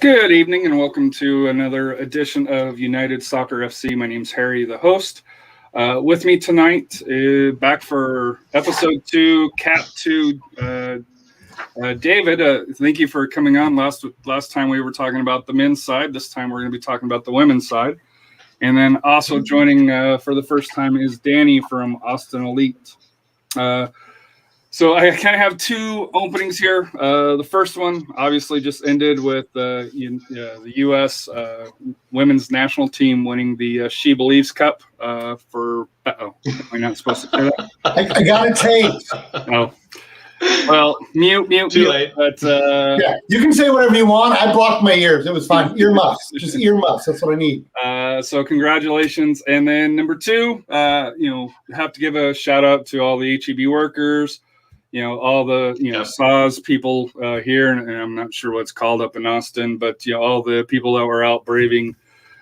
Good evening and welcome to another edition of United Soccer FC. My name's Harry, the host. With me tonight, back for episode 2, Cat 2, David. Thank you for coming on. Last time we were talking about the men's side. This time we're going to be talking about the women's side. And then also joining for the first time is Danny from Austin Elite. So I kind of have two openings here. The first one obviously just ended with the U.S. Women's national team winning the She Believes Cup for. Am I not supposed to say that? I got it taped. Oh, well, mute. Too late. But yeah, you can say whatever you want. I blocked my ears. It was fine. Earmuffs, just earmuffs. That's what I need. So congratulations. And then number 2, have to give a shout out to all the HEB workers. All the, SAW people here, and I'm not sure what's called up in Austin, but, all the people that were out braving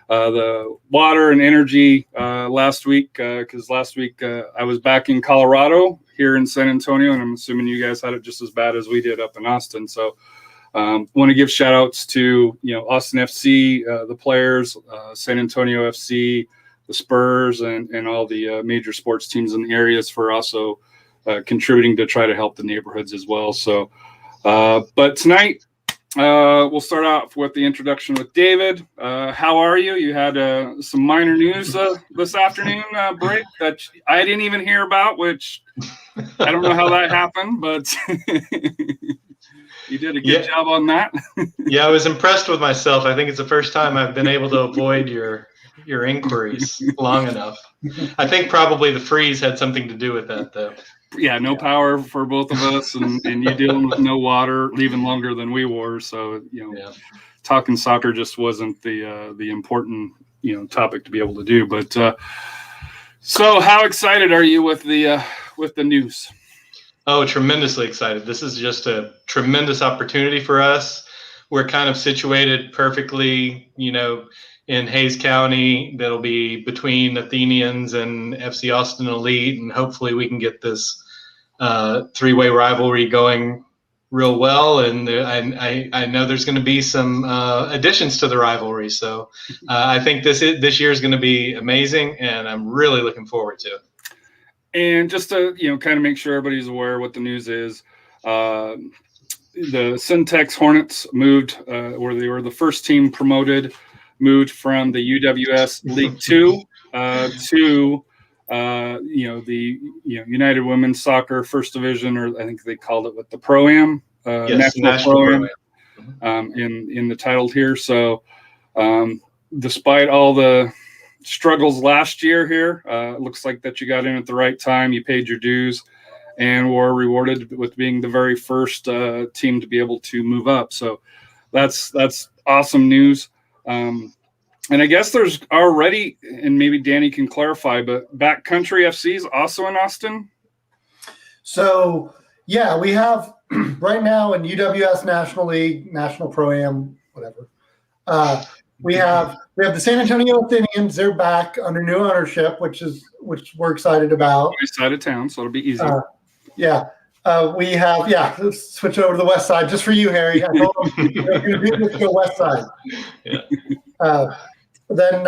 the water and energy last week, because last week I was back in Colorado here in San Antonio, and I'm assuming you guys had it just as bad as we did up in Austin. So want to give shout outs to, Austin FC, the players, San Antonio FC, the Spurs, and all the major sports teams in the areas for also contributing to try to help the neighborhoods as well. So, but tonight we'll start off with the introduction with David. How are you? You had some minor news this afternoon break that I didn't even hear about, which I don't know how that happened, but you did a good job on that. Yeah, I was impressed with myself. I think it's the first time I've been able to avoid your inquiries long enough. I think probably the freeze had something to do with that, though. Yeah, no power for both of us, and you dealing with no water, leaving longer than we were. So, talking soccer just wasn't the important, topic to be able to do. But so how excited are you with the news? Oh, tremendously excited. This is just a tremendous opportunity for us. We're kind of situated perfectly, in Hayes County. That'll be between Athenians and FC Austin Elite, and hopefully we can get this three-way rivalry going real well. And I know there's going to be some additions to the rivalry, so I think this year is going to be amazing, and I'm really looking forward to it. And just to kind of make sure everybody's aware what the news is, the CTX Hornets moved, where they were the first team promoted, moved from the UWS League 2 to the United Women's Soccer First Division, or I think they called it the Pro-Am, National Pro-Am, in the title here. So despite all the struggles last year here, it looks like that you got in at the right time. You paid your dues and were rewarded with being the very first team to be able to move up. So that's awesome news. And I guess there's already, and maybe Danny can clarify, but Backcountry FC is also in Austin? So, yeah, we have right now in UWS National League, National Pro-Am, whatever. We have the San Antonio Athenians. They're back under new ownership, which we're excited about. East side of town, so it'll be easy. We have let's switch over to the west side just for you, Harry. I told them you're going to do the west side. Yeah. Then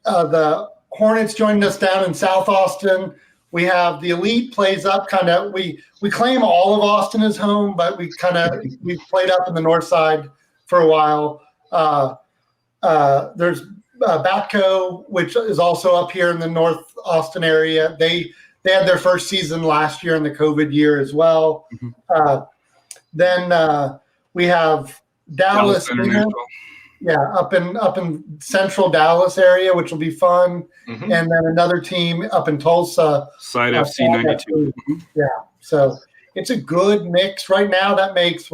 the Hornets joined us down in South Austin. We have the Elite plays up kind of. We claim all of Austin as home, but we played up in the north side for a while. There's Batco, which is also up here in the North Austin area. They had their first season last year in the COVID year as well. Mm-hmm. Then we have Dallas up in central Dallas area, which will be fun. Mm-hmm. And then another team up in Tulsa. Side FC 92. Mm-hmm. Yeah. So it's a good mix right now. That makes,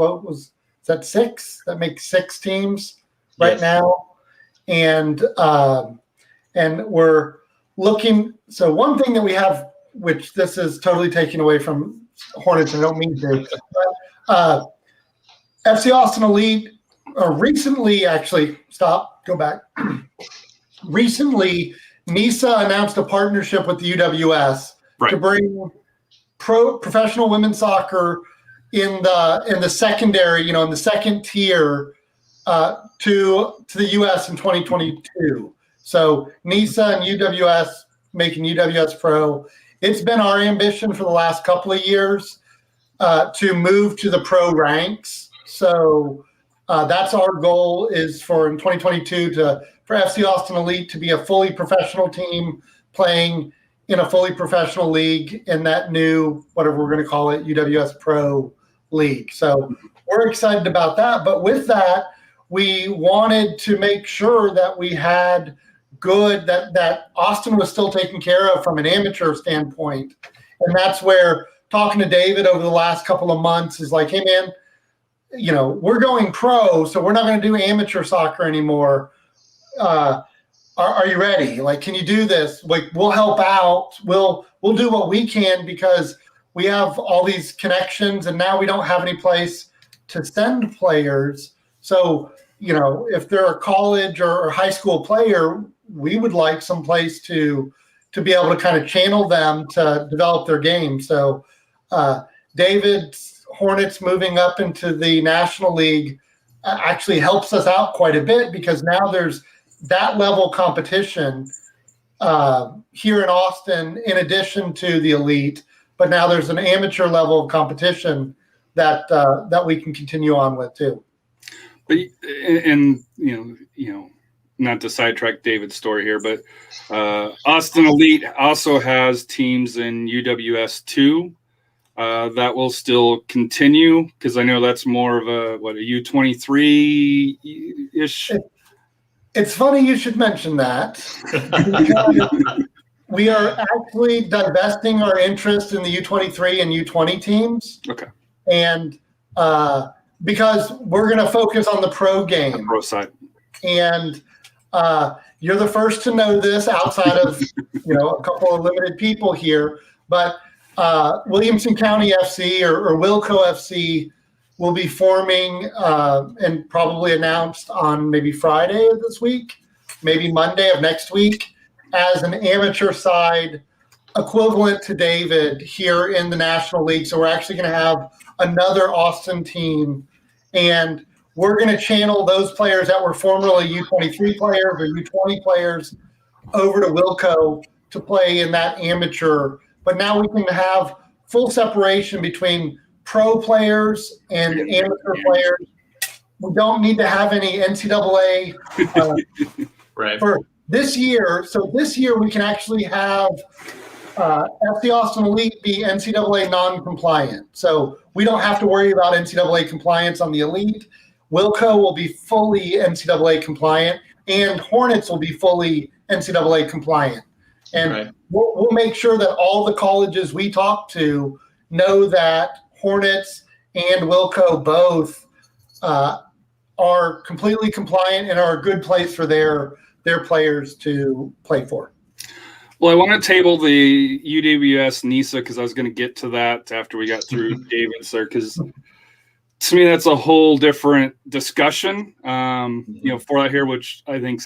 six? That makes 6 teams right now. And we're looking. So one thing that we have, which this is totally taken away from Hornets, I don't mean to, but FC Austin Elite recently, recently NISA announced a partnership with the UWS to bring professional women's soccer in the secondary, in the second tier to the U.S. in 2022. So NISA and UWS making UWS Pro. It's been our ambition for the last couple of years to move to the pro ranks. So that's our goal, is for in 2022 for FC Austin Elite to be a fully professional team playing in a fully professional league in that new, whatever we're going to call it, UWS Pro League. So we're excited about that. But with that, we wanted to make sure that we had that Austin was still taken care of from an amateur standpoint. And that's where talking to David over the last couple of months is like, hey man, we're going pro, so we're not going to do amateur soccer anymore. Are you ready? Like, can you do this? Like, we'll help out. We'll do what we can, because we have all these connections, and now we don't have any place to send players. So, if they're a college or high school player, we would like some place to be able to kind of channel them to develop their game. So David's Hornets moving up into the National League actually helps us out quite a bit, because now there's that level competition here in Austin, in addition to the elite. But now there's an amateur level of competition that we can continue on with too. But not to sidetrack David's story here, but Austin Elite also has teams in UWS 2 that will still continue, because I know that's more of a U23-ish. It's funny you should mention that, because we are actually divesting our interest in the U23 and U20 teams. Okay. And because we're going to focus on the pro game. The pro side. And you're the first to know this outside of a couple of limited people here, but Williamson County FC or Wilco FC will be forming and probably announced on maybe Friday of this week, maybe Monday of next week, as an amateur side equivalent to David here in the National League. So we're actually going to have another Austin team, and we're going to channel those players that were formerly U23 players or U20 players over to Wilco to play in that amateur. But now we can have full separation between pro players and amateur players. We don't need to have any NCAA right. for this year. So this year we can actually have FC Austin Elite be NCAA non-compliant. So we don't have to worry about NCAA compliance on the Elite. Wilco will be fully NCAA compliant, and Hornets will be fully NCAA compliant. And right. we'll make sure that all the colleges we talk to know that Hornets and Wilco both are completely compliant and are a good place for their players to play for. Well, I want to table the UWS NISA, because I was going to get to that after we got through David's there, because to me that's a whole different discussion. For that here, which I think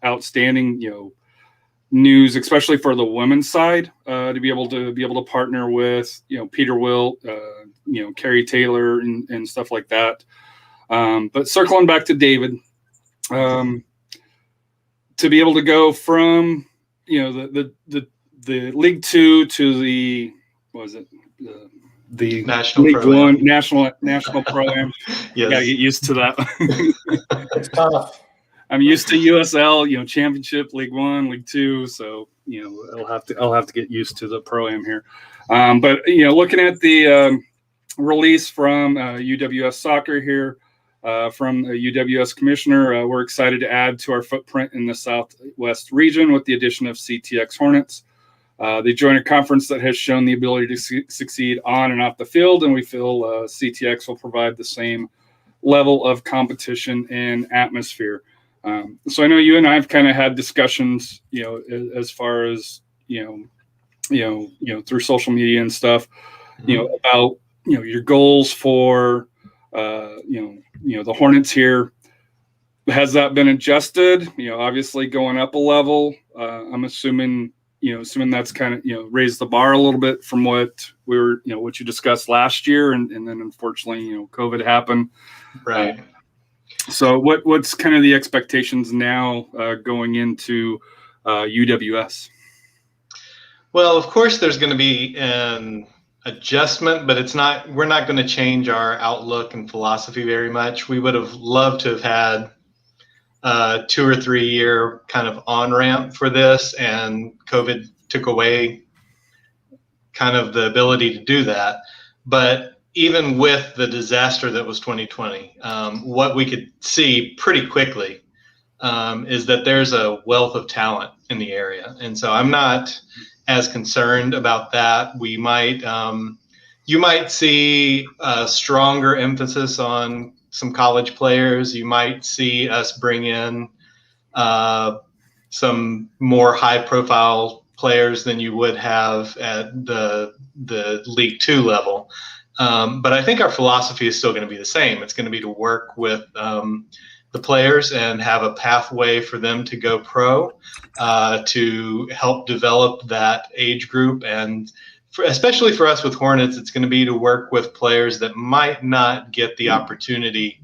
outstanding. News, especially for the women's side, to be able to partner with Peter Wilt, Carrie Taylor, and stuff like that. But circling back to David, to be able to go from the League 2 to the the National League Pro-Am. 1 national Pro-Am. Yes. Gotta get used to that. It's tough. I'm used to USL, Championship, League 1, League 2, so I'll have to get used to the Pro-Am here. But looking at the release from UWS Soccer here, from the UWS Commissioner, we're excited to add to our footprint in the Southwest region with the addition of CTX Hornets. They join a conference that has shown the ability to succeed on and off the field, and we feel CTX will provide the same level of competition and atmosphere. So I know you and I have kind of had discussions, as far as through social media and stuff, about your goals for the Hornets here. Has that been adjusted? Obviously going up a level. I'm assuming that's kind of raised the bar a little bit from what we were what you discussed last year, and then unfortunately COVID happened. Right. So what's kind of the expectations now going into UWS? Well, of course, there's going to be an adjustment, but we're not going to change our outlook and philosophy very much. We would have loved to have had a 2 or 3 year kind of on ramp for this, and COVID took away kind of the ability to do that. But even with the disaster that was 2020, what we could see pretty quickly is that there's a wealth of talent in the area. And so I'm not as concerned about that. We might, you might see a stronger emphasis on some college players. You might see us bring in some more high profile players than you would have at the League Two level. But I think our philosophy is still going to be the same. It's going to be to work with the players and have a pathway for them to go pro, to help develop that age group. And especially for us with Hornets, it's going to be to work with players that might not get the opportunity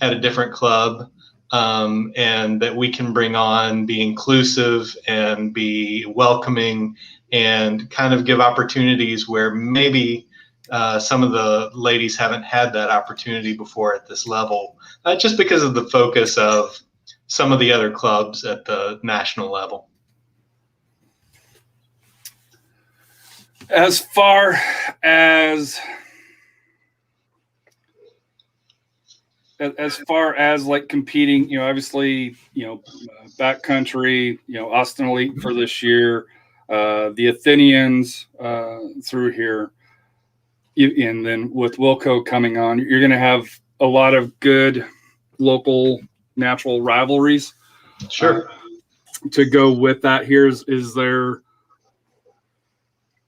at a different club, and that we can bring on, be inclusive and be welcoming and kind of give opportunities where maybe some of the ladies haven't had that opportunity before at this level, just because of the focus of some of the other clubs at the national level. As far as like competing, obviously, backcountry, Austin Elite for this year, the Athenians through here, and then with Wilco coming on, you're going to have a lot of good local natural rivalries. Sure. To go with that, is there,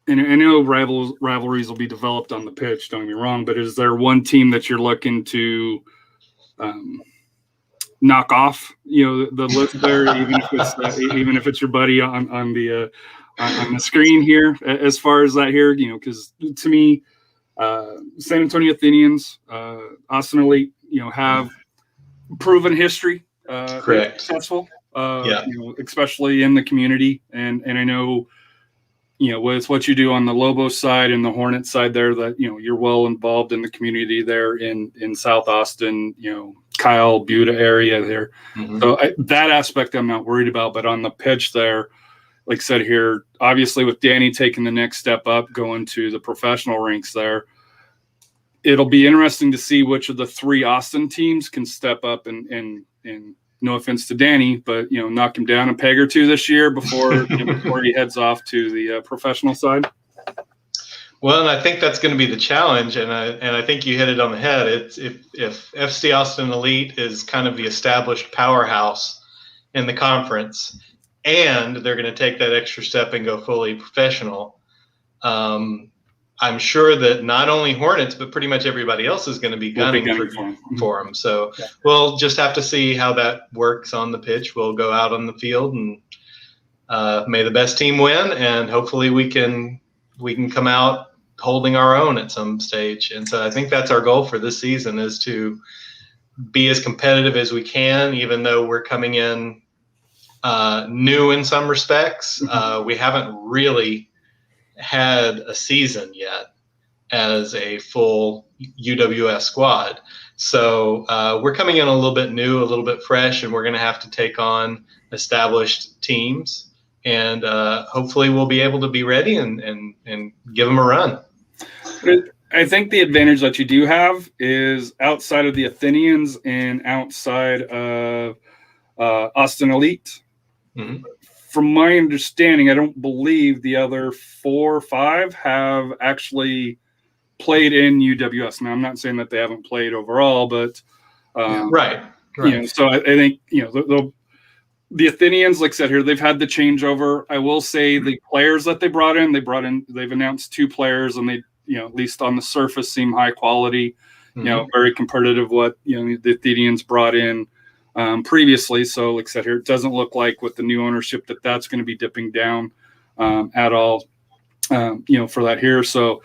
and I know rivalries will be developed on the pitch, don't get me wrong, but is there one team that you're looking to knock off, the list there, even if it's your buddy on the screen here, as far as that here, because to me, San Antonio Athenians, Austin Elite, have proven history, Correct. successful, especially in the community, and I know, with what you do on the Lobos side and the Hornet side there, that, you're well involved in the community there in South Austin, Kyle, Buda area there. Mm-hmm. So that aspect I'm not worried about, but on the pitch there, like I said here, obviously with Danny taking the next step up, going to the professional ranks there, it'll be interesting to see which of the 3 Austin teams can step up and no offense to Danny, but knock him down a peg or 2 this year before he heads off to the professional side. Well, and I think that's going to be the challenge, and I think you hit it on the head. It's if FC Austin Elite is kind of the established powerhouse in the conference, and they're going to take that extra step and go fully professional, I'm sure that not only Hornets, but pretty much everybody else is going to be gunning for them. So we'll just have to see how that works on the pitch. We'll go out on the field, and may the best team win, and hopefully we can come out holding our own at some stage. And so I think that's our goal for this season, is to be as competitive as we can, even though we're coming in new in some respects. We haven't really had a season yet as a full UWS squad. So we're coming in a little bit new, a little bit fresh, and we're going to have to take on established teams. And hopefully we'll be able to be ready and give them a run. I think the advantage that you do have is outside of the Athenians and outside of Austin Elite. Mm-hmm. From my understanding, I don't believe the other 4 or 5 have actually played in UWS. Now, I'm not saying that they haven't played overall, but right. So I think the Athenians, like I said here, they've had the changeover. I will say the players that they've announced 2 players, and they, at least on the surface, seem high quality. Mm-hmm. Very competitive. What the Athenians brought in previously. So, like I said here, it doesn't look like with the new ownership that's going to be dipping down at all. For that here. So,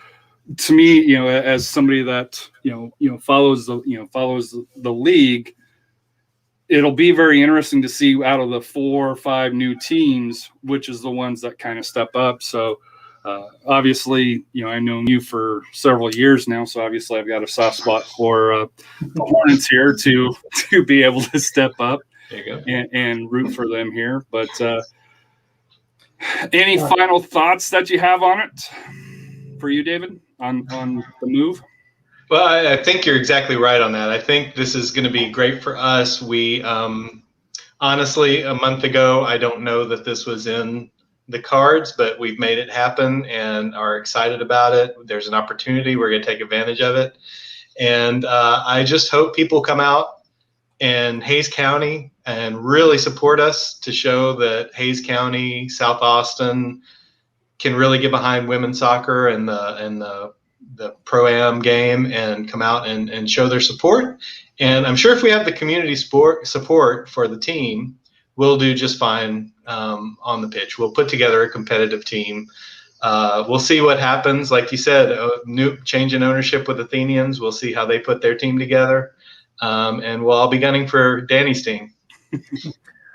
to me, as somebody that follows the league, it'll be very interesting to see out of the 4 or 5 new teams, which is the ones that kind of step up. So obviously, I've known you for several years now, so obviously I've got a soft spot for the Hornets here to be able to step up and root for them here. But any final thoughts that you have on it for you, David, on the move? Well, I think you're exactly right on that. I think this is going to be great for us. We honestly, a month ago, I don't know that this was in the cards, but we've made it happen and are excited about it. There's an opportunity. We're going to take advantage of it. And I just hope people come out in Hays County and really support us to show that Hays County, South Austin can really get behind women's soccer and the Pro-Am game and come out and show their support. And I'm sure if we have the community support for the team, we'll do just fine on the pitch. We'll put together a competitive team. We'll see what happens. Like you said, new change in ownership with Athenians. We'll see how they put their team together. And we'll all be gunning for Danny's team.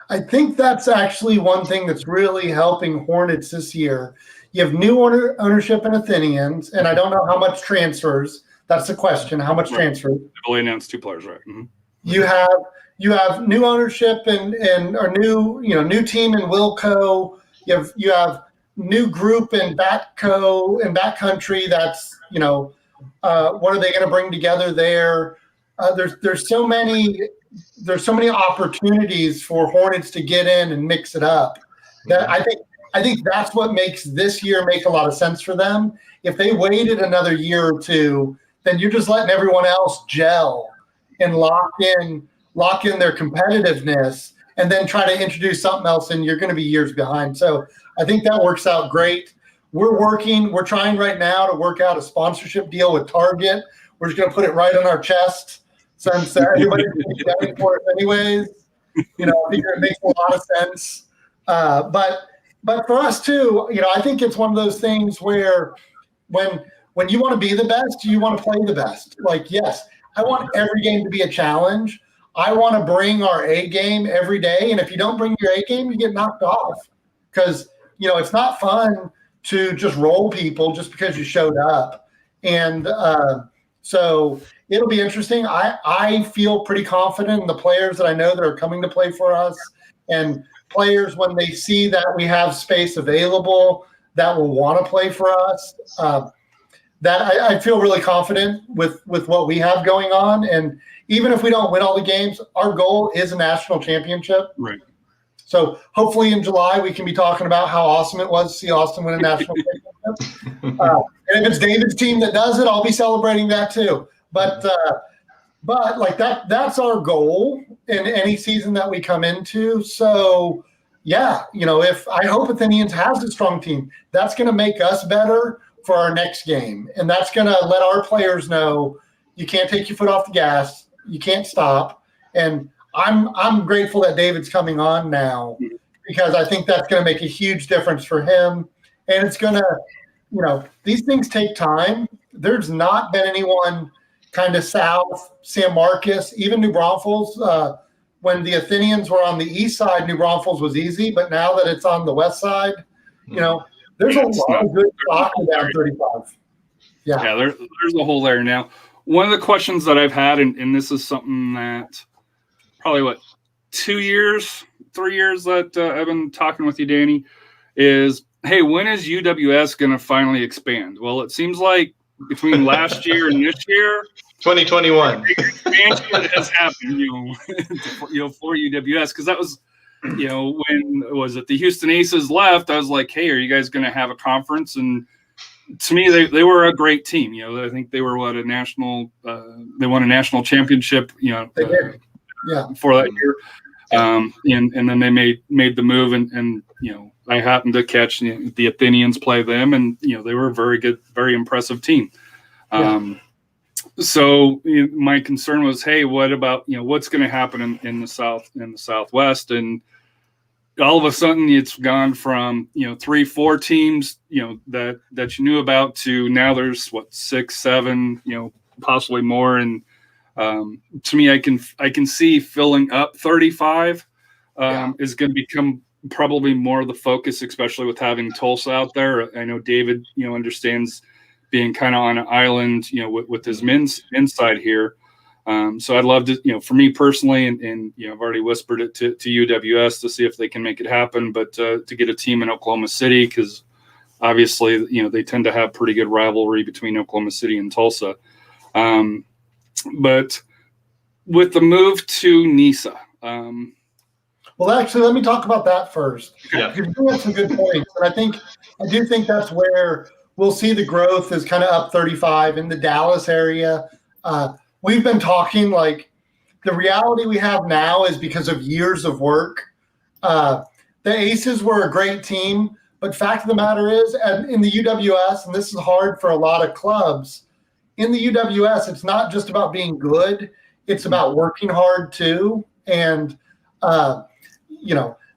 I think that's actually one thing that's really helping Hornets this year. You have new ownership in Athenians, and I don't know how much transfers. That's the question. How much transfers? They've only announced 2 players, right? Mm-hmm. You have new ownership and new team in Wilco. You have new group in Backcountry. That's what are they going to bring together there? There's so many opportunities for Hornets to get in and mix it up. That I think that's what makes this year make a lot of sense for them. If they waited another year or two, then you're just letting everyone else gel and lock in their competitiveness, and then try to introduce something else, and you're going to be years behind. So I think that works out great. We're trying right now to work out a sponsorship deal with Target. We're just going to put it right on our chest, since everybody's going to be betting for it anyways. I think it makes a lot of sense. But for us too, I think it's one of those things where when you want to be the best, you want to play the best. Like, yes, I want every game to be a challenge. I want to bring our A game every day. And if you don't bring your A game, you get knocked off, because, it's not fun to just roll people just because you showed up. And so it'll be interesting. I feel pretty confident in the players that I know that are coming to play for us, and players, when they see that we have space available, that will want to play for us. That I feel really confident with what we have going on. And even if we don't win all the games, our goal is a national championship. Right. So hopefully in July we can be talking about how awesome it was to see Austin win a national championship. And if it's David's team that does it, I'll be celebrating that too. But like that's our goal in any season that we come into. So yeah, if I hope Athenians has a strong team, that's going to make us better for our next game. And that's going to let our players know you can't take your foot off the gas. You can't stop. And I'm grateful that David's coming on now, because I think that's going to make a huge difference for him. And it's going to, these things take time. There's not been anyone kind of south, San Marcos, even New Braunfels. When the Athenians were on the east side, New Braunfels was easy. But now that it's on the west side, there's a lot of good soccer down 35. Yeah, there's a hole there now. One of the questions that I've had, and this is something that probably 3 years that I've been talking with you, Danny, is, hey, when is UWS going to finally expand? Well, it seems like between last year and this year, 2021 expansion has happened, for UWS, because that was, when was it the Houston Aces left? I was like, hey, are you guys going to have a conference? And to me, they were a great team. I think they were they won a national championship. They did. For that year. And then they made the move, and I happened to catch the Athenians play them, and they were a very good, very impressive team. So my concern was, hey, what about what's going to happen in the Southwest? And all of a sudden it's gone from 3-4 teams that you knew about to now there's 6-7 possibly more, and To me, I can see filling up 35 is going to become probably more of the focus, especially with having Tulsa out there. I know David, understands being kind of on an island, with his men's inside here. So I'd love to, for me personally, and I've already whispered it to UWS to see if they can make it happen, but to get a team in Oklahoma City, because obviously, they tend to have pretty good rivalry between Oklahoma City and Tulsa. But with the move to NISA. Well, actually, let me talk about that first. Yeah. You have some good points. And I do think that's where we'll see the growth is kind of up 35 in the Dallas area. We've been talking, like, the reality we have now is because of years of work. The Aces were a great team, but fact of the matter is, in the UWS, and this is hard for a lot of clubs, in the UWS, it's not just about being good. It's about working hard too. And,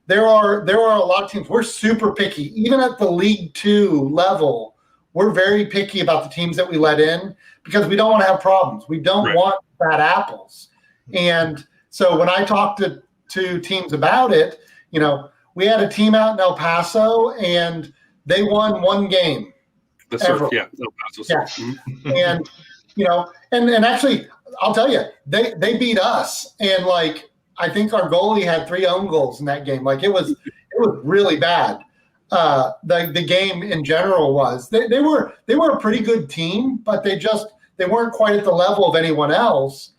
there are a lot of teams. We're super picky. Even at the League Two level, we're very picky about the teams that we let in because we don't want to have problems. We don't want bad apples. And so when I talked to teams about it, we had a team out in El Paso and they won one game. The surf, El Paso surf. Yeah. And, and actually, I'll tell you, they beat us. And, like, I think our goalie had 3 own goals in that game. Like, it was really bad. The game in general was. They were a pretty good team, but they weren't quite at the level of anyone else.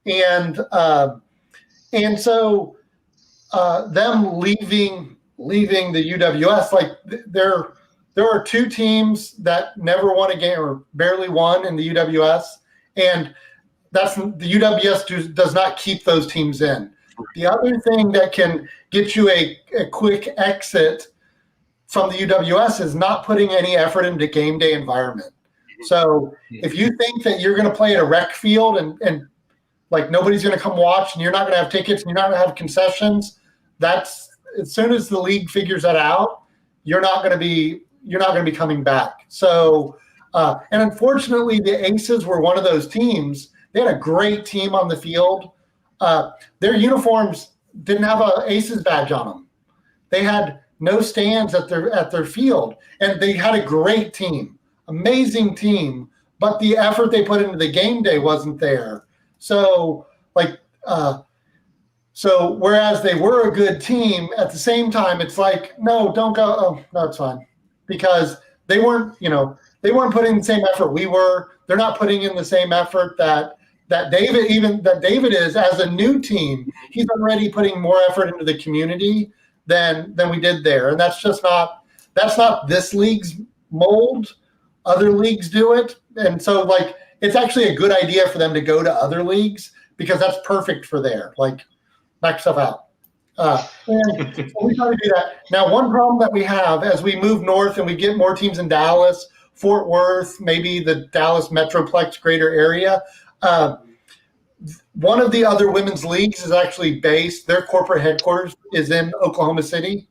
And so them leaving the UWS, like, there are 2 teams that never won a game or barely won in the UWS, and that's the UWS does not keep those teams in. The other thing that can get you a quick exit from the UWS is not putting any effort into game day environment. So if you think that you're going to play at a rec field and like nobody's going to come watch and you're not going to have tickets and you're not going to have concessions, that's as soon as the league figures that out, you're not going to be coming back. So and unfortunately, the Aces were one of those teams. They had a great team on the field. Their uniforms didn't have an Aces badge on them. They had no stands at their field, and they had a great team, amazing team. But the effort they put into the game day wasn't there. So, whereas they were a good team, at the same time, it's like, no, don't go. Oh, no, it's fine, because they weren't putting in the same effort we were. They're not putting in the same effort that David is as a new team. He's already putting more effort into the community than we did there, and that's not this league's mold. Other leagues do it, and so, like, it's actually a good idea for them to go to other leagues because that's perfect for there. Like, knock stuff out. And so we try to do that. Now, one problem that we have as we move north and we get more teams in Dallas, Fort Worth, maybe the Dallas Metroplex greater area, one of the other women's leagues is actually based, their corporate headquarters is in Oklahoma City.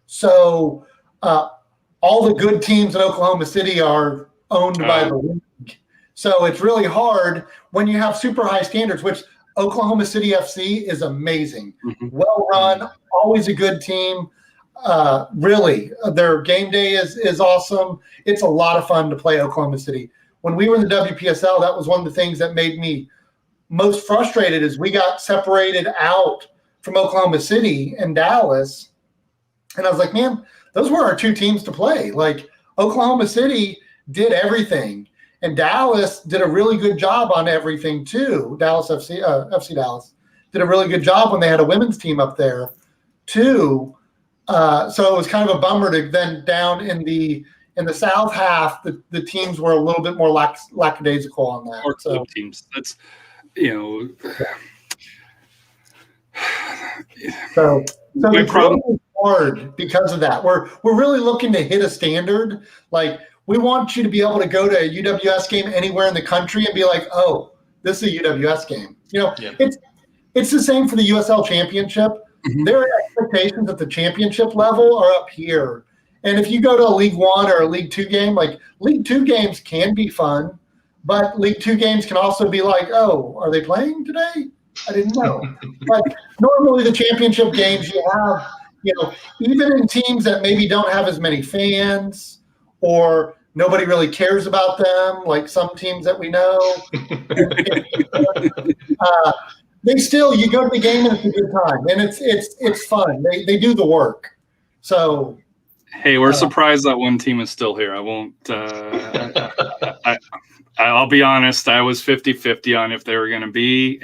So all the good teams in Oklahoma City are owned by the league. So it's really hard when you have super high standards, which Oklahoma City FC is amazing. Well run, always a good team. Really, their game day is awesome. It's a lot of fun to play Oklahoma City. When we were in the WPSL, that was one of the things that made me most frustrated is we got separated out from Oklahoma City and Dallas. And I was like, man, those were our 2 teams to play. Like, Oklahoma City did everything. And Dallas did a really good job on everything too. FC Dallas did a really good job when they had a women's team up there too. So it was kind of a bummer to then down in the south half, the teams were a little bit more lackadaisical on that. Or club teams. That's So it's really hard because of that. We're really looking to hit a standard. Like, we want you to be able to go to a UWS game anywhere in the country and be like, oh, this is a UWS game. It's the same for the USL Championship. Their expectations at the championship level are up here. And if you go to a League One or a League Two game, like, League Two games can be fun, But League Two games can also be like, oh, are they playing today? I didn't know. But normally the championship games you have, even in teams that maybe don't have as many fans or nobody really cares about them, like some teams that we know, they still, you go to the game and it's a good time and it's fun. They do the work. So. Hey, we're surprised that one team is still here. I won't. I'll be honest. I was 50-50 on if they were going to be,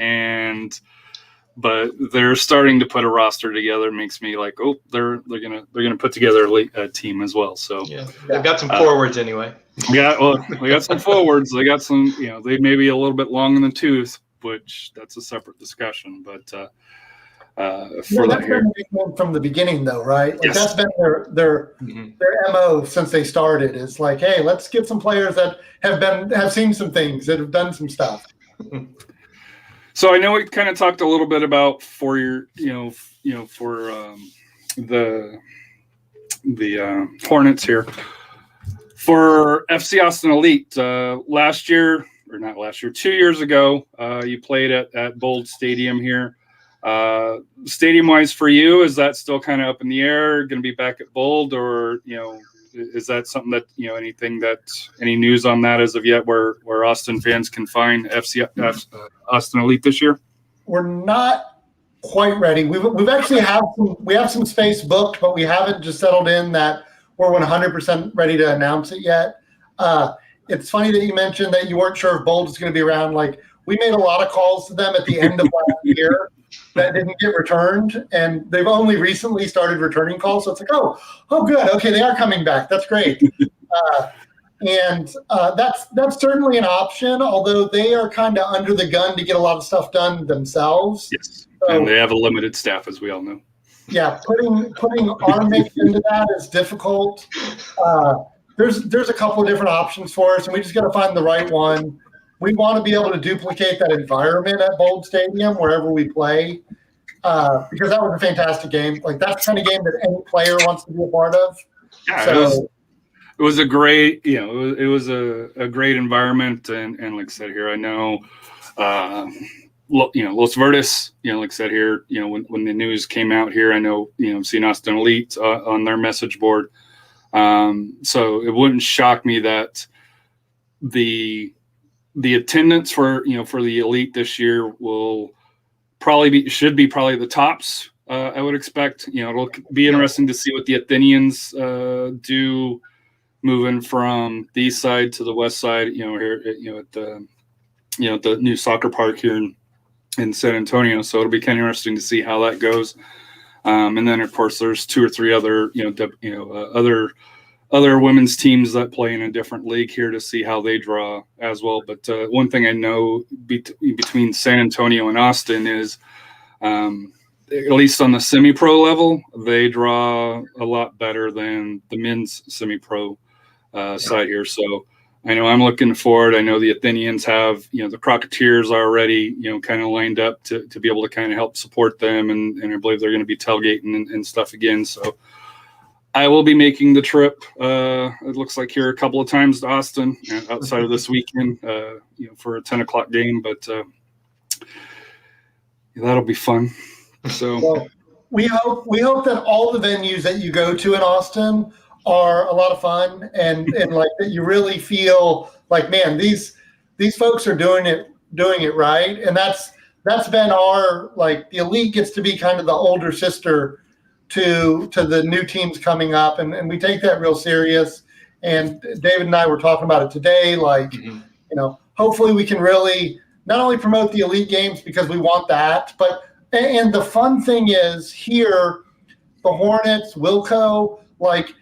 but they're starting to put a roster together. It makes me like, oh, they're gonna put together a team as well. So yeah, they've got some forwards anyway. Yeah, well, we got some forwards. They got some. They may be a little bit long in the tooth, which that's a separate discussion. But for that here, from the beginning, though, right? Like yes. That's been their MO since they started. Is like, hey, let's get some players that have seen some things, that have done some stuff. So I know we kind of talked a little bit about for your, for the Hornets here for FC Austin Elite 2 years ago, you played at Bold Stadium here. Stadium wise for you, is that still kind of up in the air? Going to be back at Bold, or is that something that any news on that as of yet? Where Austin fans can find FC Austin Elite this year? We're not quite ready. We've actually have some space booked, but we haven't just settled in that we're 100% ready to announce it yet. It's funny that you mentioned that you weren't sure if Bold is going to be around. Like, we made a lot of calls to them at the end of last year that didn't get returned, and they've only recently started returning calls. So it's like, oh, good. Okay, they are coming back. That's great. That's certainly an option, although they are kind of under the gun to get a lot of stuff done themselves. Yes, so, and they have a limited staff, as we all know. Yeah, putting our mix into that is difficult. There's a couple of different options for us, and we just got to find the right one. We want to be able to duplicate that environment at Bold Stadium wherever we play, because that was a fantastic game. Like, that's the kind of game that any player wants to be a part of. Yeah, so, it was a great, it was a great environment, and like I said here, I know, Los Verdes, like I said here, when the news came out here, I know, seen Austin Elite on their message board. So it wouldn't shock me that the attendance for the Elite this year will should be the tops. I would expect. It'll be interesting to see what the Athenians do, moving from the east side to the west side. Here at the new soccer park here in San Antonio. So it'll be kind of interesting to see how that goes. And then of course there's two or three other other women's teams that play in a different league here to see how they draw as well. But one thing I know between San Antonio and Austin is, at least on the semi-pro level, they draw a lot better than the men's semi-pro side here. So I know I'm looking forward. I know the Athenians have, the Crocketeers already, kind of lined up to be able to kind of help support them. And I believe they're going to be tailgating and stuff again. So I will be making the trip. It looks like here a couple of times to Austin outside of this weekend, for a 10:00 game. But that'll be fun. So well, we hope that all the venues that you go to in Austin are a lot of fun, and like that you really feel like, man, these folks are doing it right. And that's been our, like, the Elite gets to be kind of the older sister to the new teams coming up, and we take that real serious. And David and I were talking about it today, like, hopefully we can really not only promote the Elite games because we want that, and the fun thing is here, the Hornets, Wilco, like,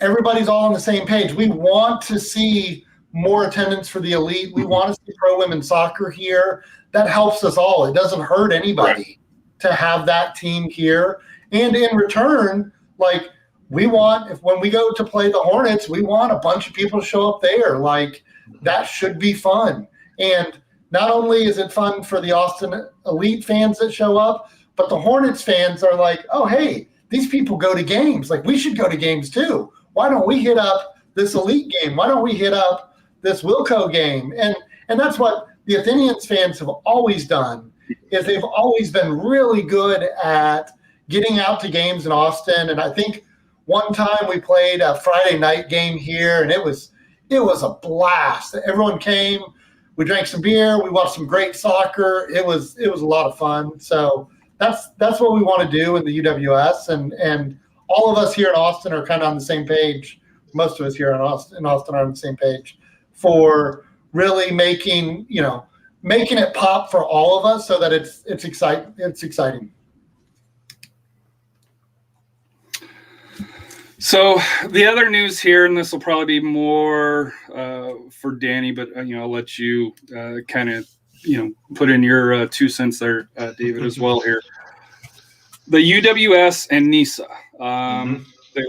everybody's all on the same page. We want to see more attendance for the Elite. We want to see pro women's soccer here. That helps us all. It doesn't hurt anybody to have that team here. And in return, like, when we go to play the Hornets, we want a bunch of people to show up there. Like, that should be fun. And not only is it fun for the Austin Elite fans that show up, but the Hornets fans are like, oh, hey, these people go to games. Like, we should go to games too. Why don't we hit up this Elite game? Why don't we hit up this Wilco game? And and that's what the Athenians fans have always done, is they've always been really good at getting out to games in Austin. And I think one time we played a Friday night game here, and it was a blast. Everyone came. We drank some beer. We watched some great soccer. It was a lot of fun. So that's what we want to do in the UWS, and all of us here in Austin are kind of on the same page. Most of us here in Austin are on the same page for really making it pop for all of us, so that it's exciting. So the other news here, and this will probably be more for Danny, but I'll let you kind of put in your 2 cents there, David, as well here. The UWS and NISA, they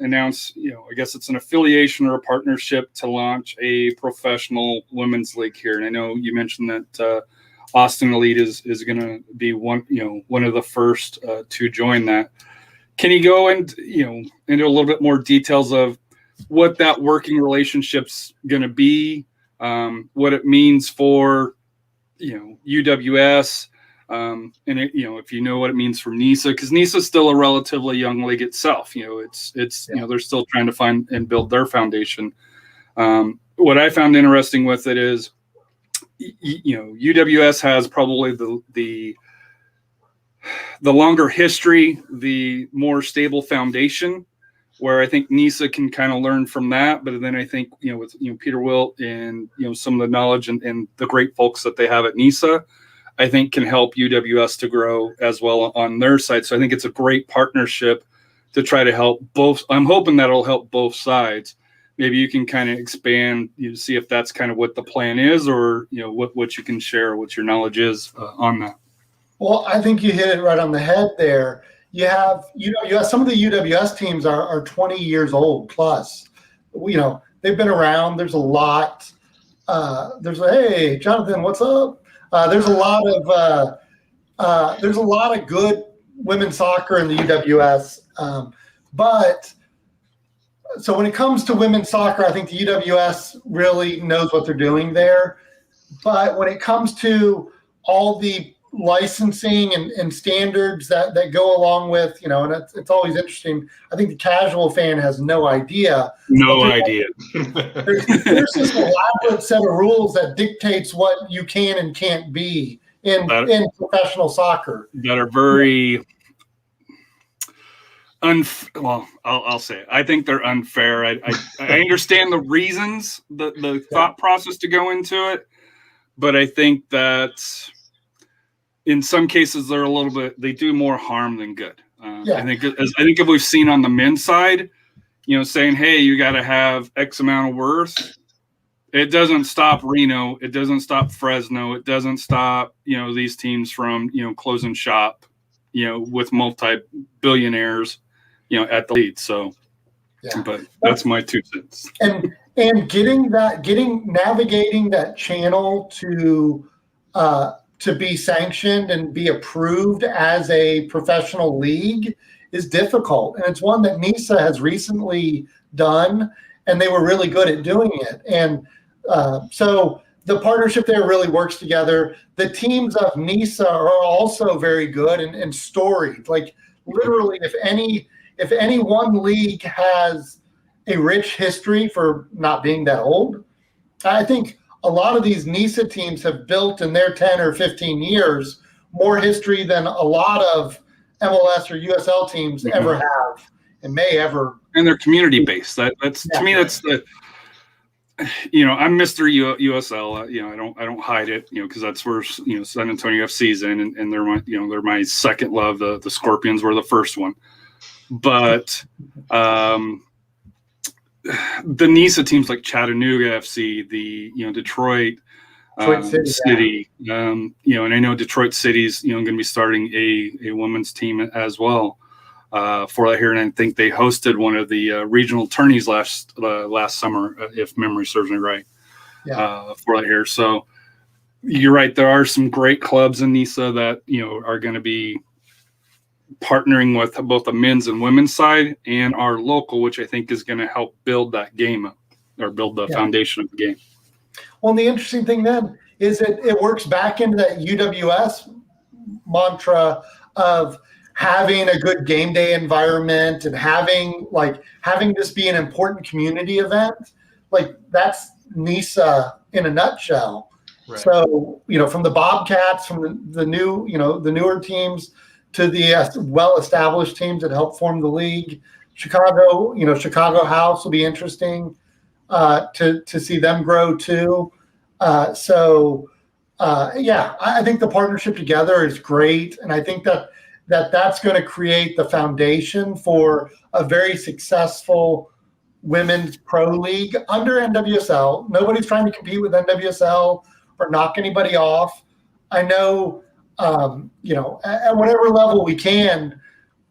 announced, I guess it's an affiliation or a partnership to launch a professional women's league here. And I know you mentioned that Austin Elite is going to be one of the first to join that. Can you go into a little bit more details of what that working relationship's going to be, what it means for UWS, and if you know what it means for NISA, because NISA is still a relatively young league itself. It's they're still trying to find and build their foundation. What I found interesting with it is, UWS has probably the longer history, the more stable foundation, where I think NISA can kind of learn from that. But then I think, with Peter Wilt and, some of the knowledge and the great folks that they have at NISA, I think can help UWS to grow as well on their side. So I think it's a great partnership to try to help both. I'm hoping that'll help both sides. Maybe you can kind of expand, see if that's kind of what the plan is, or, what you can share, what your knowledge is on that. Well, I think you hit it right on the head there. You have some of the UWS teams are 20 years old plus. They've been around. There's a lot. Hey, Jonathan, what's up? There's a lot of good women's soccer in the UWS. But so when it comes to women's soccer, I think the UWS really knows what they're doing there. But when it comes to all the licensing and standards that go along with, and it's always interesting. I think the casual fan has no idea. There's this elaborate set of rules that dictates what you can and can't be in professional soccer. That are very I'll say it. I think they're unfair. I understand the reasons, the thought process to go into it, but I think that in some cases, they do more harm than good. I think if we've seen on the men's side, saying, hey, you got to have X amount of worth. It doesn't stop Reno. It doesn't stop Fresno. It doesn't stop, these teams from, closing shop, with multi-billionaires, at the lead. So, but that's my 2 cents. And navigating that channel to be sanctioned and be approved as a professional league is difficult. And it's one that NISA has recently done, and they were really good at doing it. And so the partnership there really works together. The teams of NISA are also very good and storied. Like literally, if any one league has a rich history for not being that old, I think a lot of these NISA teams have built in their 10 or 15 years more history than a lot of MLS or USL teams ever have and may ever. And they're community based. To me, that's the. I'm Mr. USL. I don't hide it. Because that's where San Antonio FC's in, and they're my second love. The Scorpions were the first one, but. The NISA teams like Chattanooga FC, the Detroit City, and I know Detroit City's going to be starting a women's team as well for that here, and I think they hosted one of the regional tourneys last summer, if memory serves me right, for that here. So you're right, there are some great clubs in NISA that are going to be partnering with both the men's and women's side and our local, which I think is going to help build that game up or build the foundation of the game. Well, and the interesting thing then is it works back into that UWS mantra of having a good game day environment and having this be an important community event. Like that's NISA in a nutshell. Right. So, from the Bobcats, from the newer teams to the well-established teams that help form the league, Chicago House will be interesting to see them grow too. I think the partnership together is great, and I think that's going to create the foundation for a very successful women's pro league under NWSL. Nobody's trying to compete with NWSL or knock anybody off. I know, at whatever level we can,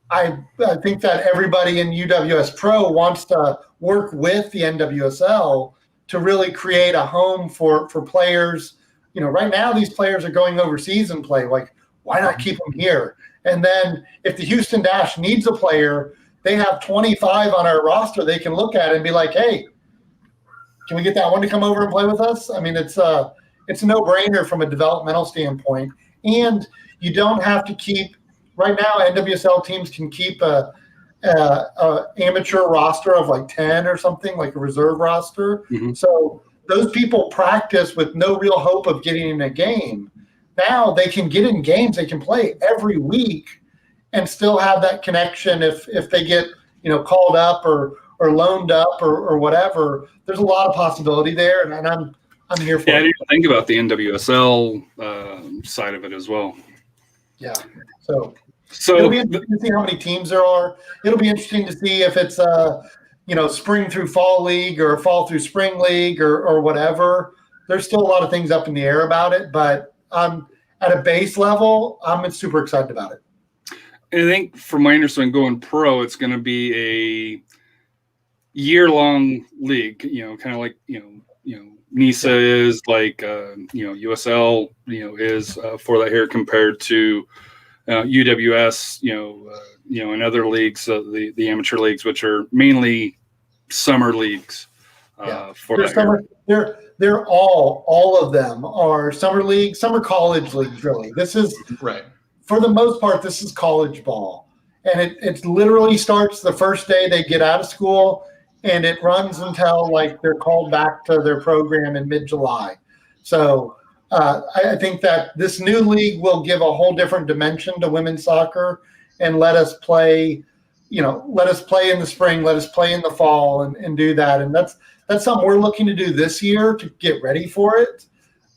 I think that everybody in UWS Pro wants to work with the NWSL to really create a home for players. Right now these players are going overseas and play. Like, why not keep them here? And then if the Houston Dash needs a player, they have 25 on our roster they can look at and be like, hey, can we get that one to come over and play with us? I mean, it's a no-brainer from a developmental standpoint. And you don't have to keep – right now NWSL teams can keep a amateur roster of like 10 or something, like a reserve roster. Mm-hmm. So those people practice with no real hope of getting in a game. Now they can get in games, they can play every week and still have that connection if they get, called up or loaned up or whatever. There's a lot of possibility there, and I'm here for it. I didn't think about the NWSL side of it as well. Yeah. So it'll be interesting to see how many teams there are. It'll be interesting to see if it's spring through fall league or fall through spring league or whatever. There's still a lot of things up in the air about it, but at a base level, I'm super excited about it. And I think from my understanding, going pro, it's going to be a year-long league, kind of like, NISA is like, USL, is for that here compared to UWS, and other leagues, the amateur leagues, which are mainly summer leagues. They're all of them are summer leagues, summer college leagues, really. This is right. For the most part, this is college ball. And it literally starts the first day they get out of school, and it runs until like they're called back to their program in mid-July. So I think that this new league will give a whole different dimension to women's soccer and let us play in the spring, let us play in the fall and do that. And that's something we're looking to do this year to get ready for it.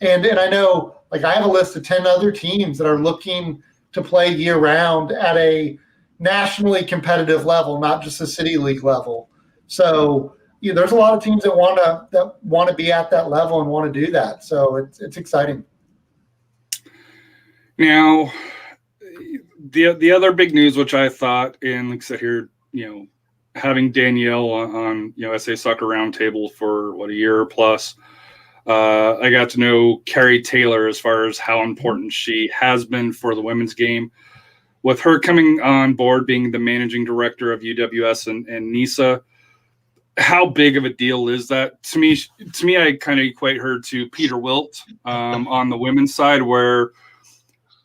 And I know, like, I have a list of 10 other teams that are looking to play year round at a nationally competitive level, not just a city league level. So there's a lot of teams that want to be at that level and want to do that. So it's exciting. Now, the other big news, which I thought, and like I said here, having Danielle on SA Soccer Roundtable for a year plus, I got to know Carrie Taylor as far as how important she has been for the women's game. With her coming on board, being the managing director of UWS and NISA, how big of a deal is that? To me, I kind of equate her to Peter Wilt on the women's side, where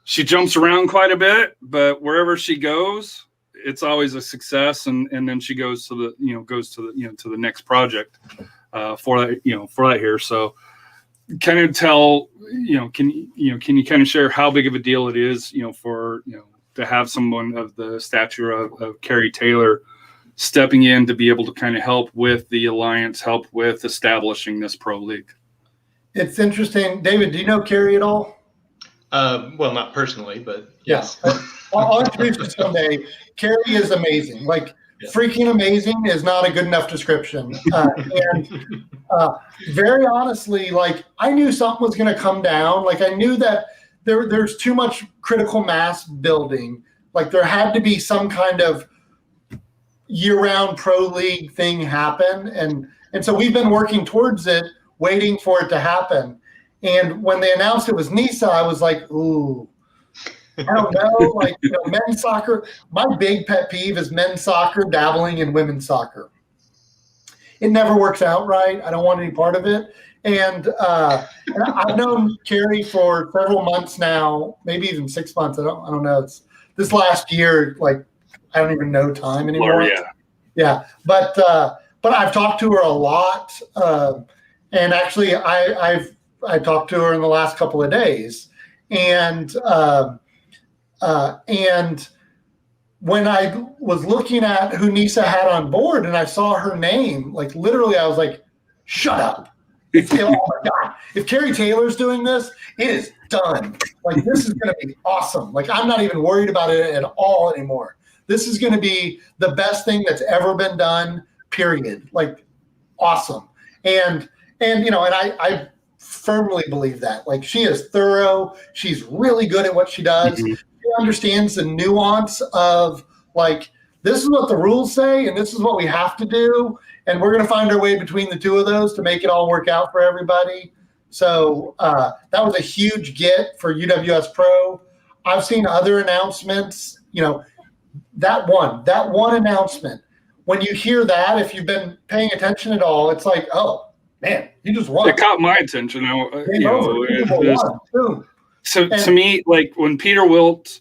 she jumps around quite a bit, but wherever she goes, it's always a success, and then she goes to the next project for that here. So kind of tell, can you kind of share how big of a deal it is, for to have someone of the stature of Carrie Taylor stepping in to be able to kind of help with the alliance, help with establishing this pro league? It's interesting. David, do you know Carrie at all? Well, not personally, but yes. Yeah. I'll introduce you someday. Carrie is amazing. Like, freaking amazing is not a good enough description. Very honestly, like, I knew something was going to come down. Like, I knew that there's too much critical mass building. Like, there had to be some kind of year-round pro league thing happen. And so we've been working towards it, waiting for it to happen. And when they announced it was NISA, I was like, ooh, I don't know. Like, men's soccer, my big pet peeve is men's soccer dabbling in women's soccer. it never works out right. I don't want any part of it. And I've known Carrie for several months now, maybe even 6 months. I don't know. It's this last year, like I don't even know time anymore. Yeah. But I've talked to her a lot, and actually I talked to her in the last couple of days, and when I was looking at who NISA had on board and I saw her name, like literally I was like, shut up. Oh my God. If Carrie Taylor's doing this, it is done. Like, this is going to be awesome. Like, I'm not even worried about it at all anymore. This is going to be the best thing that's ever been done, period. Like, awesome. And I firmly believe that. Like, she is thorough. She's really good at what she does. Mm-hmm. She understands the nuance of, like, this is what the rules say, and this is what we have to do. And we're going to find our way between the two of those to make it all work out for everybody. So that was a huge get for UWS Pro. I've seen other announcements, that one announcement. When you hear that, if you've been paying attention at all, it's like, oh, man, you just won. It caught my attention. So to me, like when Peter Wilt,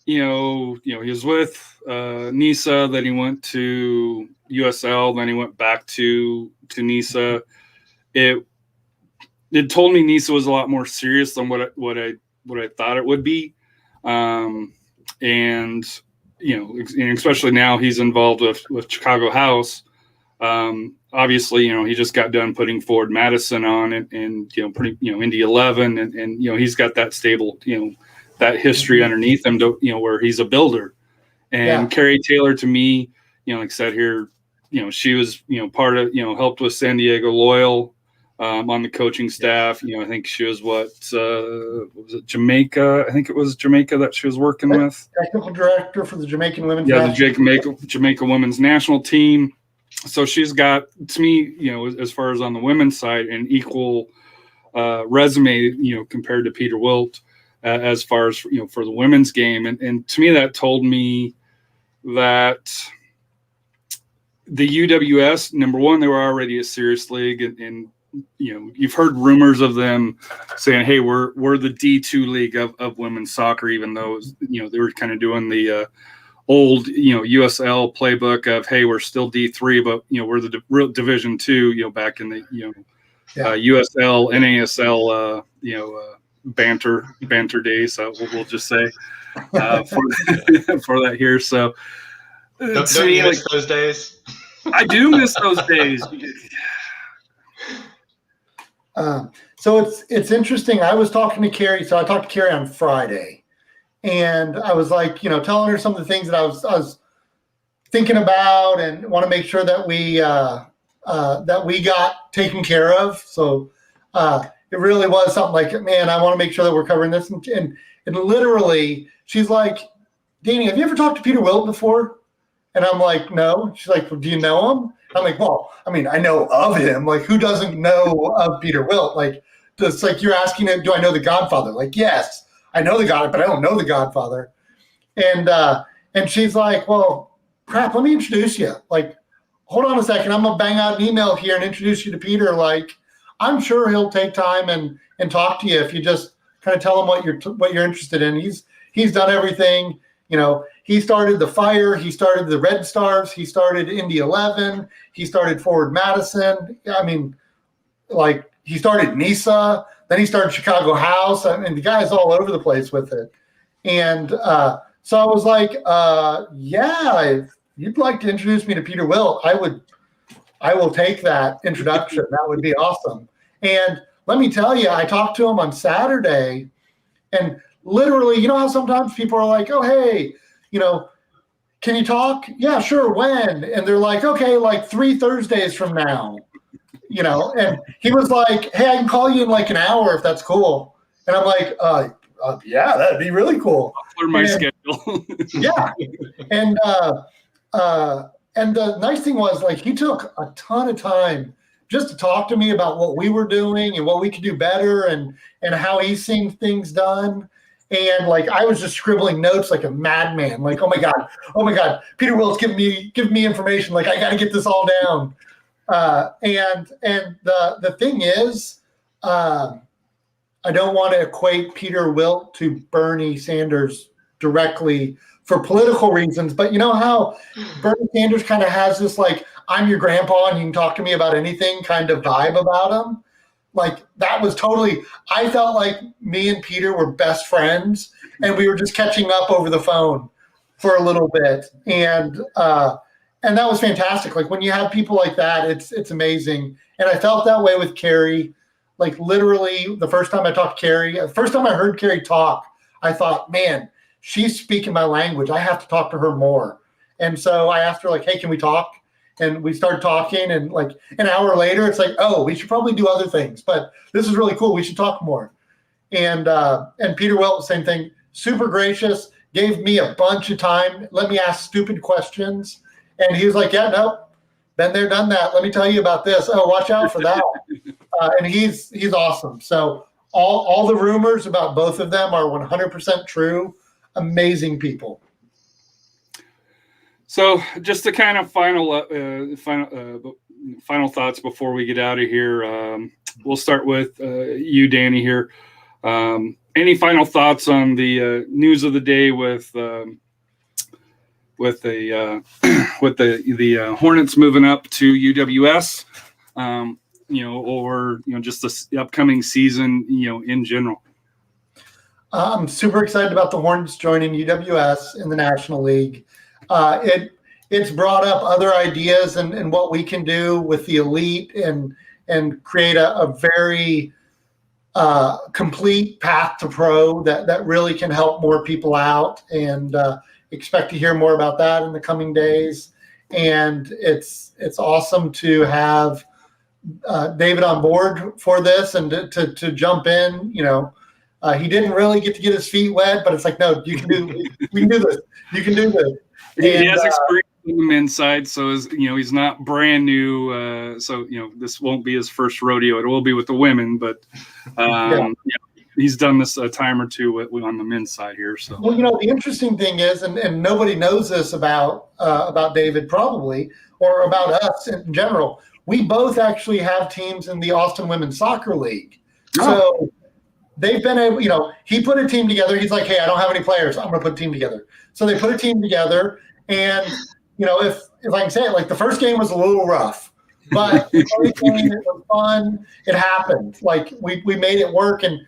he was with NISA, then he went to USL, then he went back to NISA. It told me NISA was a lot more serious than what I thought it would be, and especially now he's involved with Chicago House. Obviously, he just got done putting Forward Madison on and Indy 11, and he's got that stable, that history underneath him to, where he's a builder. And Carrie Taylor, to me, like I said here, she was, part of, helped with San Diego Loyal on the coaching staff. I think she was was it Jamaica? I think it was Jamaica that she was working with. Technical director for the Jamaican women's the Jamaica women's national team. So she's got, to me, as far as on the women's side, an equal resume, compared to Peter Wilt, as far as, for the women's game. And to me, that told me that the UWS, number one, they were already a serious league, and you've heard rumors of them saying, "Hey, we're the D2 league of women's soccer," even though they were kind of doing the old USL playbook of, "Hey, we're still D3, but we're the real Division 2." Back in the USL, NASL, banter days. So we'll just say for that here. So. Don't you miss those days? I do miss those days. So it's interesting. I was talking to Carrie. So I talked to Carrie on Friday, and I was like, telling her some of the things that I was thinking about, and want to make sure that we got taken care of. So it really was something like, man, I want to make sure that we're covering this. And literally, she's like, Danny, have you ever talked to Peter Wilt before? And I'm like, no. She's like, well, do you know him? I'm like, well, I mean, I know of him. Like, who doesn't know of Peter Wilt? Like, it's like you're asking, do I know the Godfather? Like, yes, I know the God, but I don't know the Godfather. And she's like, well, crap, let me introduce you. Like, hold on a second. I'm going to bang out an email here and introduce you to Peter. Like, I'm sure he'll take time and talk to you if you just kind of tell him what you're interested in. He's done everything. He started the Fire. He started the Red Stars. He started Indy 11. He started Forward Madison. I mean, like, he started NISA. Then he started Chicago House. I mean, the guy's all over the place with it. And so I was like, if you'd like to introduce me to Peter Wilt, I will take that introduction. That would be awesome. And let me tell you, I talked to him on Saturday, and literally, how sometimes people are like, oh, hey, can you talk? Yeah, sure. When? And they're like, okay, like 3 Thursdays from now, and he was like, hey, I can call you in like an hour if that's cool. And I'm like, yeah, that'd be really cool. I'll clear my schedule. Yeah. And the nice thing was, like, he took a ton of time just to talk to me about what we were doing and what we could do better and how he's seeing things done. And like, I was just scribbling notes like a madman. Like, oh my God, Peter Wilt's giving me information. Like, I got to get this all down. And the thing is, I don't want to equate Peter Wilt to Bernie Sanders directly for political reasons, but you know how Bernie Sanders kind of has this like, I'm your grandpa and you can talk to me about anything kind of vibe about him. Like that was totally, I felt like me and Peter were best friends and we were just catching up over the phone for a little bit. And that was fantastic. Like when you have people like that, it's amazing. And I felt that way with Carrie. Like literally the first time I talked to Carrie, the first time I heard Carrie talk, I thought, man, she's speaking my language. I have to talk to her more. And so I asked her like, hey, can we talk? And we started talking, and like an hour later, it's like, oh, we should probably do other things, but this is really cool. We should talk more. And Peter Wilt, same thing, super gracious, gave me a bunch of time, let me ask stupid questions. And he was like, yeah, no, been there, done that. Let me tell you about this. Oh, watch out for that. And he's awesome. So all the rumors about both of them are 100% true. Amazing people. So just the kind of final thoughts before we get out of here. We'll start with you, Danny, here. Any final thoughts on the news of the day with the Hornets moving up to UWS, or just the upcoming season, in general? I'm super excited about the Hornets joining UWS in the National League. It's brought up other ideas and what we can do with the elite and create a very complete path to pro that really can help more people out, and expect to hear more about that in the coming days. And it's awesome to have David on board for this and to jump in. He didn't really get to get his feet wet, but it's like, no, we can do this. You can do this. He has experience on the men's side, so he's not brand new. So this won't be his first rodeo. It will be with the women, but he's done this a time or two on the men's side here. So the interesting thing is, and nobody knows this about David probably, or about us in general. We both actually have teams in the Austin Women's Soccer League. Oh. So they've been able, he put a team together. He's like, hey, I don't have any players. I'm going to put a team together. So they put a team together. And, if I can say it, like the first game was a little rough, but it was fun. It happened. Like we made it work. And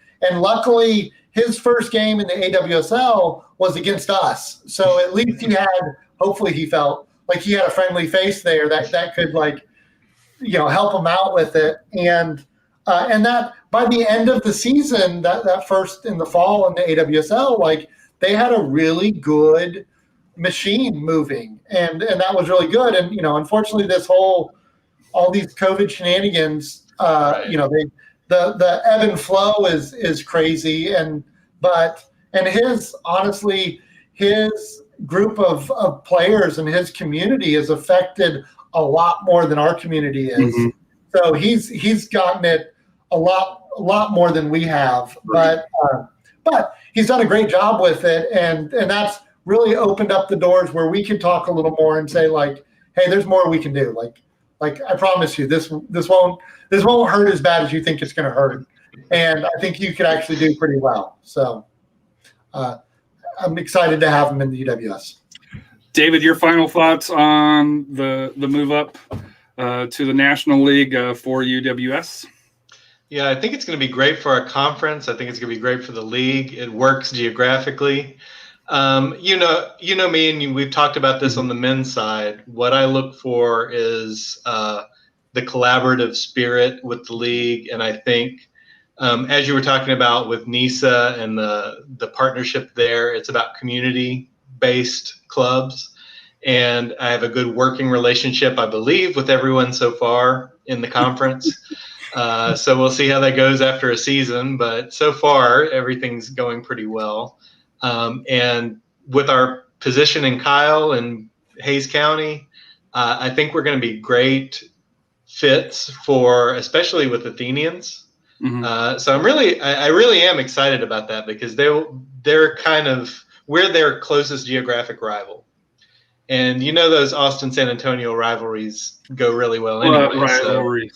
luckily his first game in the AWSL was against us. So at least hopefully he felt like he had a friendly face there that could help him out with it. And that by the end of the season, that first in the fall in the AWSL, like they had a really good machine moving, and that was really good. And unfortunately, all these COVID shenanigans, right. The ebb and flow is crazy, and his group of players and his community is affected a lot more than our community is. Mm-hmm. So he's gotten it a lot more than we have, but he's done a great job with it, and that's really opened up the doors where we can talk a little more and say like, hey, there's more we can do. Like I promise you, this won't hurt as bad as you think it's going to hurt, and I think you could actually do pretty well. So I'm excited to have him in the UWS. David, your final thoughts on the move up to the National League for UWS? Yeah, I think it's going to be great for our conference. I think it's going to be great for the league. It works geographically. You know me, and we've talked about this on the men's side. What I look for is the collaborative spirit with the league, and I think as you were talking about with NISA and the partnership there, it's about community-based clubs, and I have a good working relationship, I believe, with everyone so far in the conference. So we'll see how that goes after a season, but so far everything's going pretty well. And with our position in Kyle and Hayes County, I think we're going to be great fits especially with Athenians. Mm-hmm. So I really am excited about that, because we're their closest geographic rival. And those Austin San Antonio rivalries go really well anyway. Rivalries.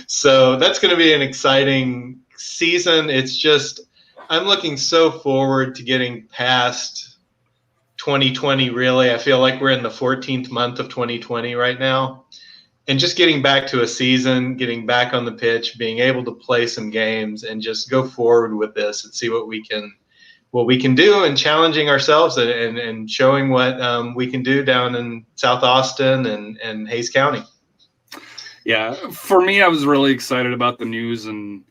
So that's going to be an exciting season. It's just I'm looking so forward to getting past 2020. Really, I feel like we're in the 14th month of 2020 right now, and just getting back to a season, getting back on the pitch, being able to play some games, and just go forward with this and see what we can do, and challenging ourselves and showing what we can do down in South Austin and Hays County. Yeah, for me, I was really excited about the news, and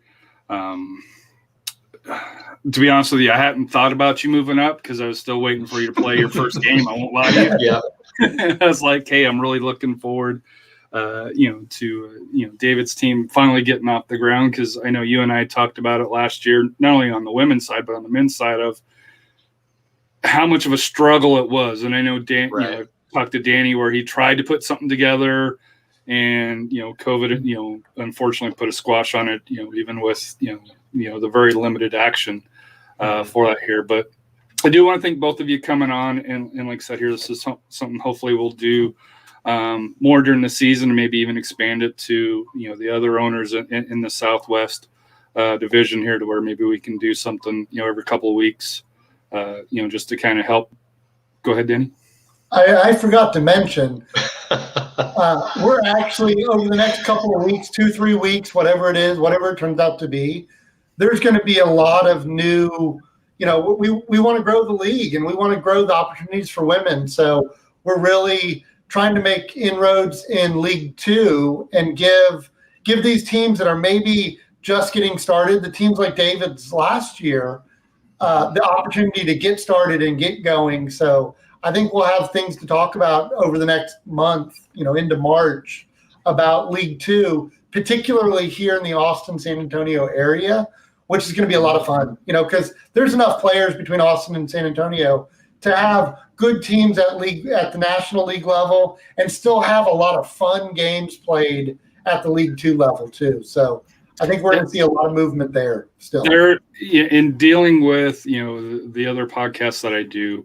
to be honest with you, I hadn't thought about you moving up because I was still waiting for you to play your first game. I won't lie to you. Yeah, I was like, hey, I'm really looking forward, to David's team finally getting off the ground, because I know you and I talked about it last year, not only on the women's side but on the men's side, of how much of a struggle it was. And I know Dan, right. I talked to Danny where he tried to put something together, and COVID, unfortunately put a squash on it. Even with the very limited action for that here. But I do want to thank both of you coming on, and like I said here, this is something hopefully we'll do more during the season, and maybe even expand it to the other owners in the Southwest division here, to where maybe we can do something every couple of weeks, just to kind of help. Go ahead, Danny. I forgot to mention, we're actually, over the next couple of weeks, 2-3 weeks, whatever it is, whatever it turns out to be, there's going to be a lot of new, we want to grow the league, and we want to grow the opportunities for women. So we're really trying to make inroads in League 2 and give these teams that are maybe just getting started, the teams like David's last year, the opportunity to get started and get going. So I think we'll have things to talk about over the next month, into March, about League 2, particularly here in the Austin, San Antonio area, which is going to be a lot of fun, because there's enough players between Austin and San Antonio to have good teams at the National League level, and still have a lot of fun games played at the League 2 level too. So I think we're going to see a lot of movement there still. In dealing with, the other podcasts that I do,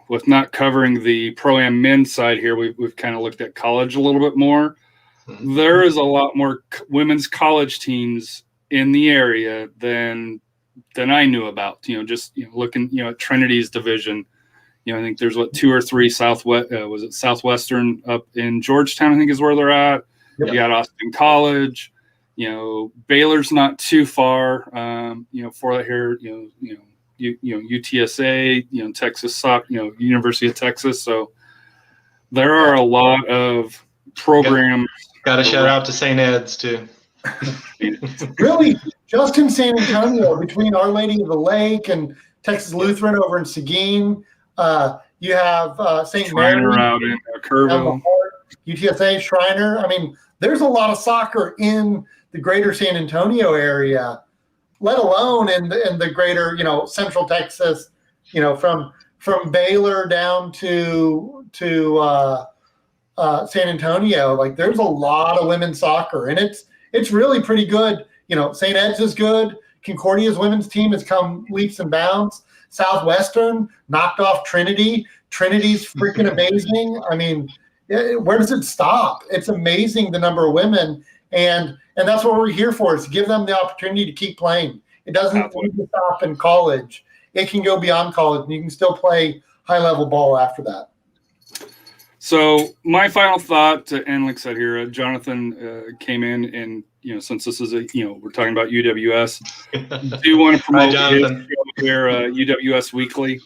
with not covering the pro-am men's side here, we've kind of looked at college a little bit more. Mm-hmm. There is a lot more women's college teams in the area than I knew about. Just looking at Trinity's division. I think there's 2 or 3 Southwestern up in Georgetown, I think is where they're at. Yep. You got Austin College. Baylor's not too far. For that here. UTSA, Texas, University of Texas. So there are a lot of programs. Got to shout out to St. Ed's too. Really, just in San Antonio, between Our Lady of the Lake and Texas Lutheran over in Seguin, you have St. Mary out in Kerrville, UTSA, Shriner. I mean, there's a lot of soccer in the greater San Antonio area, let alone in the greater, Central Texas, from Baylor down to San Antonio. Like, there's a lot of women's soccer, and it's really pretty good. St. Ed's is good. Concordia's women's team has come leaps and bounds. Southwestern knocked off Trinity. Trinity's freaking amazing. I mean, where does it stop? It's amazing, the number of women. And that's what we're here for, is to give them the opportunity to keep playing. It doesn't need to stop in college. It can go beyond college, and you can still play high-level ball after that. So my final thought, and like I said here, Jonathan came in, and since this is we're talking about UWS, do want to promote his show here, UWS Weekly.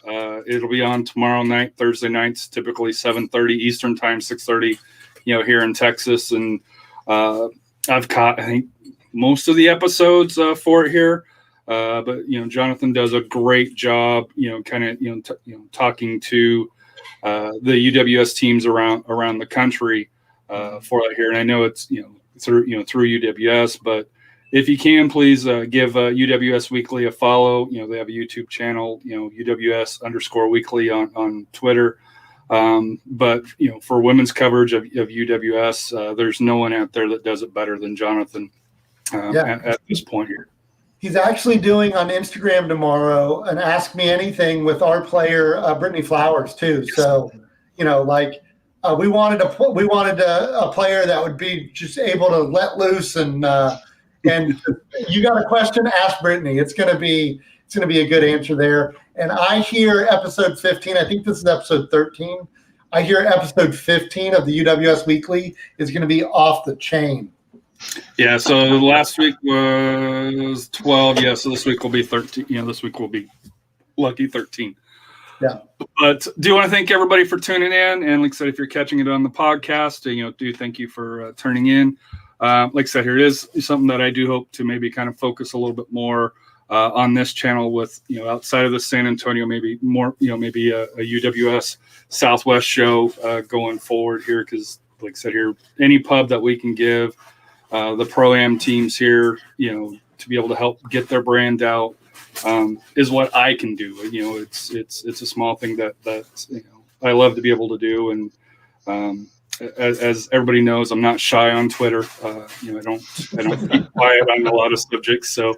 It'll be on tomorrow night, Thursday nights, typically 7:30 Eastern time, 6:30, here in Texas, and I've caught, I think, most of the episodes for it here. But Jonathan does a great job, talking to the UWS teams around the country for that here. And I know it's through UWS, but if you can, please give UWS Weekly a follow. They have a YouTube channel, UWS_weekly on Twitter. But for women's coverage of UWS, there's no one out there that does it better than Jonathan at this point here. He's actually doing on Instagram tomorrow an Ask Me Anything with our player Brittany Flowers too. So, you know, like we wanted a player that would be just able to let loose and you got a question, ask Brittany. It's gonna be a good answer there. And I hear episode 15. I think this is episode 13. I hear episode 15 of the UWS Weekly is going to be off the chain. Yeah, so last week was 12. Yeah, so this week will be 13. You know, this week will be lucky 13. Yeah. But do want to thank everybody for tuning in. And like I said, if you're catching it on the podcast, you know, do thank you for turning in. Like I said, here it is something that I do hope to maybe kind of focus a little bit more on this channel with, you know, outside of the San Antonio, maybe more, you know, maybe a UWS Southwest show going forward here. Because like I said, here, any pub that we can give the Pro-Am teams here, you know, to be able to help get their brand out is what I can do. You know, it's a small thing that you know, I love to be able to do. And as everybody knows, I'm not shy on Twitter. You know, I don't keep quiet on a lot of subjects, so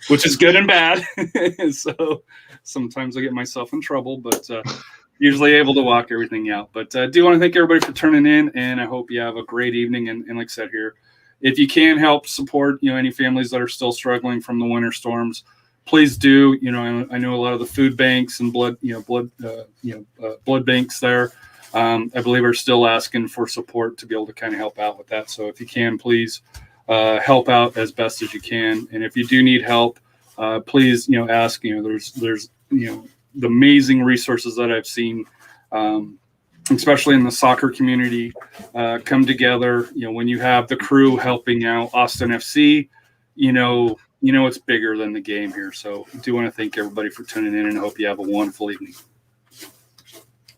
which is good and bad. So sometimes I get myself in trouble, but usually able to walk everything out. But do want to thank everybody for turning in, and I hope you have a great evening. And like I said here, if you can help support, you know, any families that are still struggling from the winter storms, please do. You know, I know a lot of the food banks and blood banks there, I believe, are still asking for support to be able to kind of help out with that. So if you can, please help out as best as you can. And if you do need help, please, you know, ask. You know, there's you know, the amazing resources that I've seen, especially in the soccer community, come together. You know, when you have the crew helping out Austin FC, you know it's bigger than the game here. So I do want to thank everybody for tuning in, and I hope you have a wonderful evening.